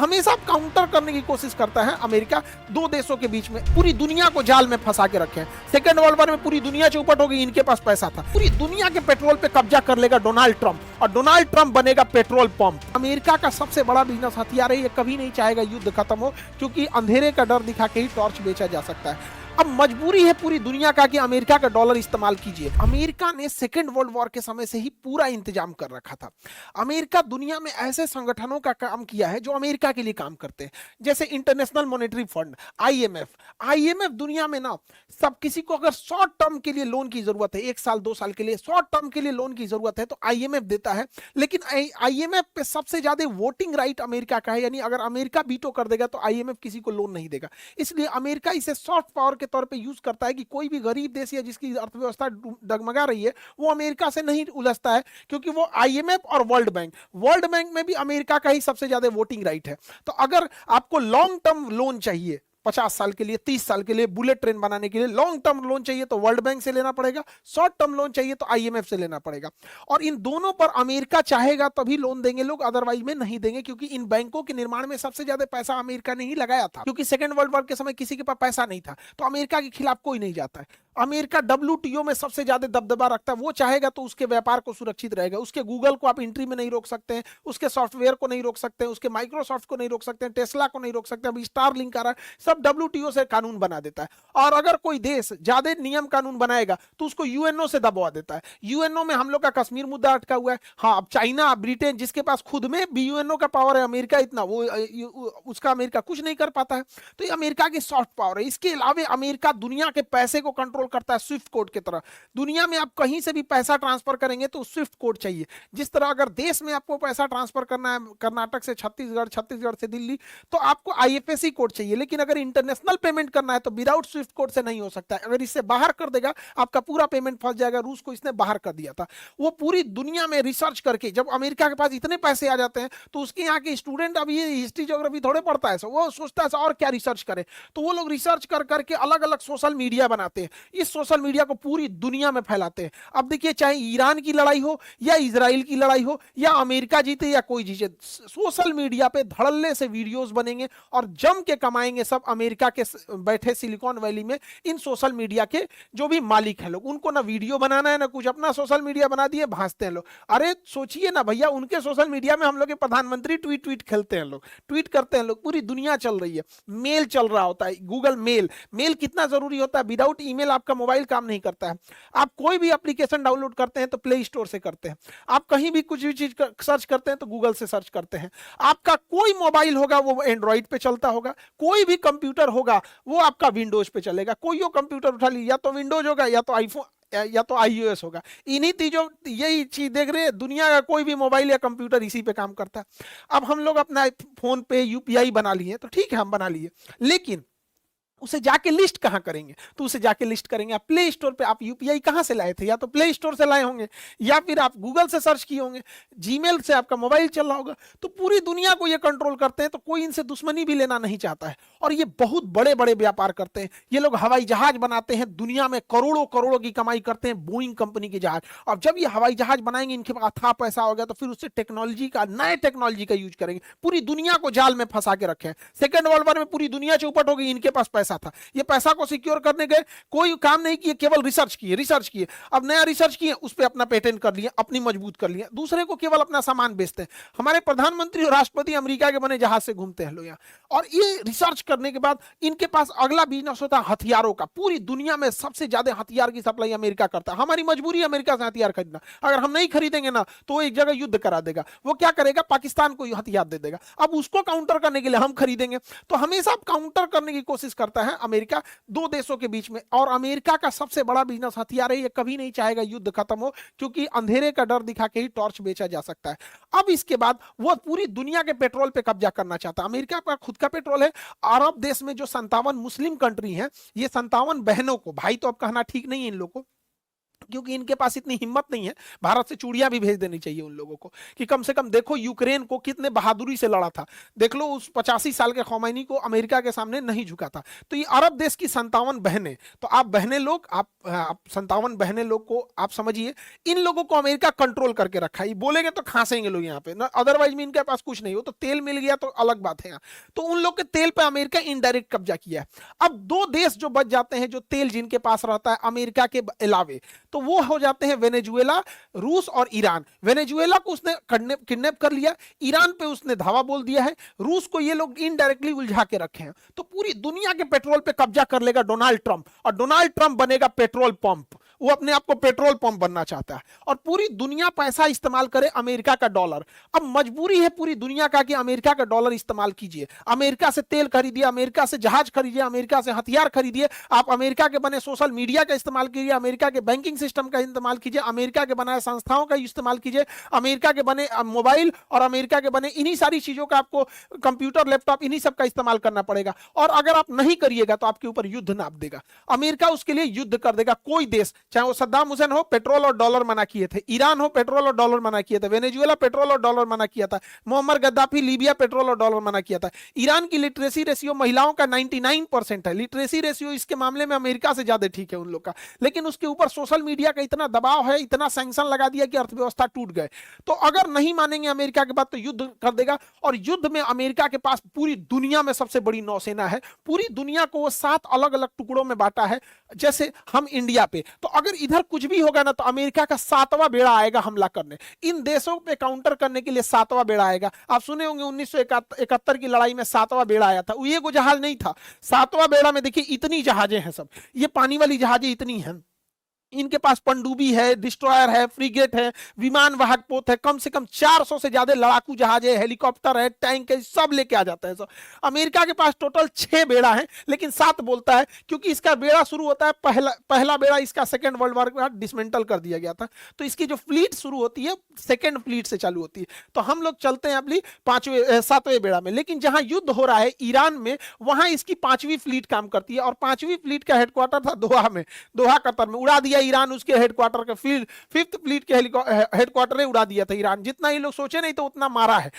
हमेशा काउंटर करने की कोशिश करता है अमेरिका। दो देशों के बीच में पूरी दुनिया को जाल में फंसा के रखे हैं। सेकेंड वर्ल्ड वॉर में पूरी दुनिया चौपट हो गई, इनके पास पैसा था। पूरी दुनिया के पेट्रोल पे कब्जा कर लेगा डोनाल्ड ट्रंप और डोनाल्ड ट्रंप बनेगा पेट्रोल पंप। अमेरिका का सबसे बड़ा बिजनेस हथियार है, ये कभी नहीं चाहेगा युद्ध खत्म हो, क्योंकि अंधेरे का डर दिखा के ही टॉर्च बेचा जा सकता है। अब मजबूरी है पूरी दुनिया का कि अमेरिका का डॉलर इस्तेमाल कीजिए। अमेरिका ने सेकेंड वर्ल्ड वॉर के समय से ही पूरा इंतजाम कर रखा था। अमेरिका दुनिया में ऐसे संगठनों का काम किया है जो अमेरिका के लिए काम करते हैं, जैसे international monetary fund, IMF. IMF दुनिया में ना सब किसी को अगर शॉर्ट टर्म के लिए लोन की जरूरत है, 1 साल 2 साल के लिए शॉर्ट टर्म के लिए लोन की जरूरत है, तो आईएमएफ देता है। लेकिन आईएमएफ पे सबसे ज्यादा वोटिंग राइट अमेरिका का है, यानी अगर अमेरिका वीटो कर देगा तो आईएमएफ किसी को लोन नहीं देगा। इसलिए अमेरिका इसे सॉफ्ट पावर के तौर पे यूज करता है कि कोई भी गरीब देश या जिसकी अर्थव्यवस्था डगमगा रही है वो अमेरिका से नहीं उलझता है, क्योंकि वो आईएमएफ और वर्ल्ड बैंक में भी अमेरिका का ही सबसे ज्यादा वोटिंग राइट है। तो अगर आपको लॉन्ग टर्म लोन चाहिए, 50 साल के लिए, 30 साल के लिए, बुलेट ट्रेन बनाने के लिए लॉन्ग टर्म लोन चाहिए तो वर्ल्ड बैंक से लेना पड़ेगा। शॉर्ट टर्म लोन चाहिए तो आईएमएफ से लेना पड़ेगा। और इन दोनों पर अमेरिका चाहेगा तभी लोन देंगे लोग, अदरवाइज में नहीं देंगे, क्योंकि इन बैंकों के निर्माण में सबसे ज्यादा पैसा अमेरिका ने ही लगाया था। क्योंकि सेकेंड वर्ल्ड वॉर के समय किसी के पास पैसा नहीं था, तो अमेरिका के खिलाफ कोई नहीं जाता है। अमेरिका डब्ल्यूटीओ में सबसे ज्यादा दबदबा रखता है, वो चाहेगा तो उसके व्यापार को सुरक्षित रहेगा। उसके गूगल को आप एंट्री में नहीं रोक सकते हैं, उसके सॉफ्टवेयर को नहीं रोक सकते हैं, उसके माइक्रोसॉफ्ट को नहीं रोक सकते हैं, टेस्ला को नहीं रोक सकते। अभी स्टारलिंक आ रहा है, सब डब्ल्यूटीओ से कानून बना देता है। और अगर कोई देश ज्यादा नियम कानून बनाएगा तो उसको यूएनओ से दबवा देता है। यूएनओ में हम लोग का कश्मीर मुद्दा अटका हुआ है। हाँ, अब चाइना, ब्रिटेन, जिसके पास खुद में भी यूएनओ का पावर है, अमेरिका इतना वो उसका अमेरिका कुछ नहीं कर पाता है। तो ये अमेरिका की सॉफ्ट पावर है। इसके अलावा अमेरिका दुनिया के पैसे को कंट्रोल करता है स्विफ्ट कोड की तरह। दुनिया में आप कहीं से भी पैसा ट्रांसफर करेंगे तो स्विफ्ट कोड चाहिए। जिस तरह अगर देश में आपको पैसा ट्रांसफर करना है कर्नाटक से छत्तीसगढ़, छत्तीसगढ़ से दिल्ली, तो आपको आईएफएससी कोड चाहिए। लेकिन अगर इंटरनेशनल पेमेंट करना है तो विदाउट स्विफ्ट कोड से नहीं हो सकता है। अगर इससे बाहर कर देगा आपका पूरा पेमेंट फंस जाएगा। रूस को इसने बाहर कर दिया था। वो पूरी दुनिया में रिसर्च करके, जब अमेरिका के पास इतने पैसे आ जाते हैं तो उसके यहाँ के स्टूडेंट अब ये हिस्ट्री ज्योग्राफी थोड़े पढ़ता है, वो सोचता है और क्या रिसर्च करे, तो वो लोग रिसर्च कर करके अलग अलग सोशल मीडिया बनाते हैं। इस सोशल मीडिया को पूरी दुनिया में फैलाते हैं। अब देखिए, चाहे ईरान की लड़ाई हो या इजराइल की लड़ाई हो या अमेरिका जीते या कोई जीते, सोशल मीडिया पे धड़ल्ले से वीडियोस बनेंगे और जम के कमाएंगे सब अमेरिका के बैठे सिलिकॉन वैली में इन सोशल मीडिया के जो भी मालिक हैं लोग। उनको ना वीडियो बनाना है ना कुछ, अपना सोशल मीडिया बना दिए, भांजते हैं लोग। अरे सोचिए ना भैया, उनके सोशल मीडिया में हम लोग के प्रधानमंत्री ट्वीट खेलते हैं लोग, ट्वीट करते हैं लोग। पूरी दुनिया चल रही है, मेल चल रहा होता है, गूगल मेल कितना जरूरी होता है। विदाउट ईमेल आपका मोबाइल काम नहीं करता है। आप कोई भी एप्लीकेशन डाउनलोड करते हैं तो प्ले स्टोर से करते हैं। आप कहीं भी कुछ भी चीज सर्च करते हैं तो गूगल से सर्च करते हैं। आपका कोई मोबाइल होगा वो एंड्रॉइड पे चलता होगा, कोई भी कंप्यूटर होगा वो आपका विंडोज पे चलेगा। कोई कंप्यूटर उठा लीजिए, या तो विंडोज होगा या तो आईफोन या तो आईओएस होगा। इन्हीं चीजों, यही चीज देख रहे हैं, दुनिया का कोई भी मोबाइल या कंप्यूटर इसी पे काम करता है। अब हम लोग अपना फोन पे यूपीआई बना लिए तो ठीक है, हम बना लिए, लेकिन उसे जाके लिस्ट कहां करेंगे? तो उसे जाके लिस्ट करेंगे आप प्ले स्टोर पे। आप यूपीआई कहां से लाए थे? या तो प्ले स्टोर से लाए होंगे या फिर आप गूगल से सर्च किए होंगे, जीमेल से आपका मोबाइल चल रहा होगा। तो पूरी दुनिया को ये कंट्रोल करते हैं, तो कोई इनसे दुश्मनी भी लेना नहीं चाहता है। और ये बहुत बड़े बड़े व्यापार करते हैं। ये लोग हवाई जहाज बनाते हैं, दुनिया में करोड़ों करोड़ों की कमाई करते हैं, बोइंग कंपनी के जहाज। और जब ये हवाई जहाज बनाएंगे, इनके पास अथाह पैसा होगा, तो फिर उससे टेक्नोलॉजी का, नए टेक्नोलॉजी का यूज करेंगे। पूरी दुनिया को जाल में फंसा के रखे हैं। सेकेंड वर्ल्ड वॉर में पूरी दुनिया चौपट हो गई, इनके पास पैसा था। ये पैसा को सिक्योर करने गए, कोई काम नहीं किए, केवल रिसर्च किए। अब नया रिसर्च किए, उस पे अपना पेटेंट कर लिए, अपनी मजबूत कर लिए, दूसरे को केवल अपना सामान बेचते हैं। हमारे प्रधानमंत्री और राष्ट्रपति अमेरिका के बने जहाज से घूमते हैं लोग यहाँ। और ये रिसर्च करने के बाद इनके पास अगला बिजनेस होता है हथियारों का। पूरी दुनिया में सबसे ज्यादा हथियार की सप्लाई अमेरिका करता है। हमारी मजबूरी है अमेरिका से हथियार खरीदना। अगर हम नहीं खरीदेंगे ना तो एक जगह युद्ध करा देगा। वो क्या करेगा? पाकिस्तान को हथियार दे देगा। अब उसको काउंटर करने के लिए हम खरीदेंगे। तो हमेशा काउंटर करने की कोशिश करता है अमेरिका दो देशों के बीच में। और अमेरिका का सबसे बड़ा बिजनेस हथियार है, ये कभी नहीं चाहेगा युद्ध खत्म हो, क्योंकि अंधेरे का डर दिखा के ही टॉर्च बेचा जा सकता है। अब इसके बाद वो पूरी दुनिया के पेट्रोल पे कब्जा करना चाहता है। अमेरिका का खुद का पेट्रोल है। अरब देश में जो 57 मुस्लिम कंट्री हैं, ये 57 बहनों को, भाई तो अब कहना ठीक नहीं है इन लोगों को, क्योंकि इनके पास इतनी हिम्मत नहीं है, भारत से चूड़ियां भी भेज देनी चाहिए उन लोगों को कि कम से कम देखो यूक्रेन को कितने बहादुरी से लड़ा था, देख लो उस 85 साल के खौमेनी को अमेरिका के सामने नहीं झुका था। तो ये अरब देश की 57 बहनें, तो आप बहनें लोग, आप 57 बहनें लोग को आप समझिए, इन लोगों को अमेरिका कंट्रोल करके रखा है। ये बोलेंगे तो खांसेंगे लोग यहाँ पे ना, अदरवाइज में इनके पास कुछ नहीं हो, तो तेल मिल गया तो अलग बात है यहाँ। तो उन लोग के तेल पे अमेरिका इनडायरेक्ट कब्जा किया है। अब दो देश जो बच जाते हैं जो तेल जिनके पास रहता है अमेरिका के अलावे, तो वो हो जाते हैं वेनेजुएला, रूस और ईरान। वेनेजुएला को उसने किडनैप कर लिया, ईरान पे उसने धावा बोल दिया है, रूस को ये लोग इनडायरेक्टली उलझा के रखे हैं। तो पूरी दुनिया के पेट्रोल पे कब्जा कर लेगा डोनाल्ड ट्रंप, और डोनाल्ड ट्रंप बनेगा पेट्रोल पंप। वो अपने आप को पेट्रोल पंप बनना चाहता है, और पूरी दुनिया पैसा इस्तेमाल करे अमेरिका का डॉलर। अब मजबूरी है पूरी दुनिया का कि अमेरिका का डॉलर इस्तेमाल कीजिए, अमेरिका से तेल खरीदिए, अमेरिका से जहाज खरीदिए, अमेरिका से हथियार खरीदिए, आप अमेरिका के बने सोशल मीडिया का इस्तेमाल कीजिए, अमेरिका के बैंकिंग सिस्टम का इस्तेमाल कीजिए, अमेरिका के बनाए संस्थाओं का इस्तेमाल कीजिए, अमेरिका के बने मोबाइल और अमेरिका के बने इन्हीं सारी चीजों का, आपको कंप्यूटर लैपटॉप इन्हीं सब का इस्तेमाल करना पड़ेगा। और अगर आप नहीं करिएगा तो आपके ऊपर युद्ध नाप देगा अमेरिका, उसके लिए युद्ध कर देगा। कोई देश, चाहे वो सद्दाम हुसैन हो, पेट्रोल और डॉलर मना किए थे, ईरान हो, पेट्रोल और डॉलर मना किए थे, वेनेजुएला पेट्रोल और डॉलर मना किया था, मोहम्मद गद्दाफी लीबिया पेट्रोल और डॉलर मना किया था। ईरान की लिटरेसी रेशियो महिलाओं का 99% है, लिटरेसी रेशियो इसके मामले में अमेरिका से ज्यादा ठीक है उन लोग का, लेकिन उसके ऊपर सोशल मीडिया का इतना दबाव है, इतना सैंक्शन लगा दिया कि अर्थव्यवस्था टूट गए। तो अगर नहीं मानेंगे अमेरिका के बात तो युद्ध कर देगा। और युद्ध में अमेरिका के पास पूरी दुनिया में सबसे बड़ी नौसेना है, पूरी दुनिया को वो 7 अलग अलग टुकड़ों में बांटा है, जैसे हम इंडिया पे। तो अगर इधर कुछ भी होगा ना तो अमेरिका का 7वां बेड़ा आएगा हमला करने, इन देशों पे काउंटर करने के लिए 7वां बेड़ा आएगा। आप सुने होंगे 1971 की लड़ाई में 7वां बेड़ा आया था, वो ये जहाज नहीं था, 7वां बेड़ा में देखिए इतनी जहाजें हैं, सब ये पानी वाली जहाजें इतनी हैं, इनके पास पनडुब्बी है, डिस्ट्रॉयर है, फ्रिगेट है, विमान वाहक पोत है, कम से कम 400 से ज्यादा लड़ाकू जहाज है, हेलीकॉप्टर है, टैंक है, सब लेके आ जाता है सब। अमेरिका के पास टोटल 6 बेड़ा है, लेकिन 7 बोलता है क्योंकि इसका बेड़ा शुरू होता है, पहला बेड़ा इसका सेकेंड वर्ल्ड वॉर के बाद डिसमेंटल कर दिया गया था, तो इसकी जो फ्लीट शुरू होती है सेकेंड फ्लीट से चालू होती है। तो हम लोग चलते हैं अपनी 7वें बेड़ा में, लेकिन जहां युद्ध हो रहा है ईरान में, वहां इसकी 5वीं फ्लीट काम करती है, और 5वीं फ्लीट का हेडक्वार्टर था दोहा में, दोहा कतर में। उड़ा दिया ईरान उसके हेडक्वार्टर के, 5th फ्लीट के हेडक्वार्टर ने उड़ा दिया था ईरान, जितना ये लोग सोचे नहीं तो उतना मारा है।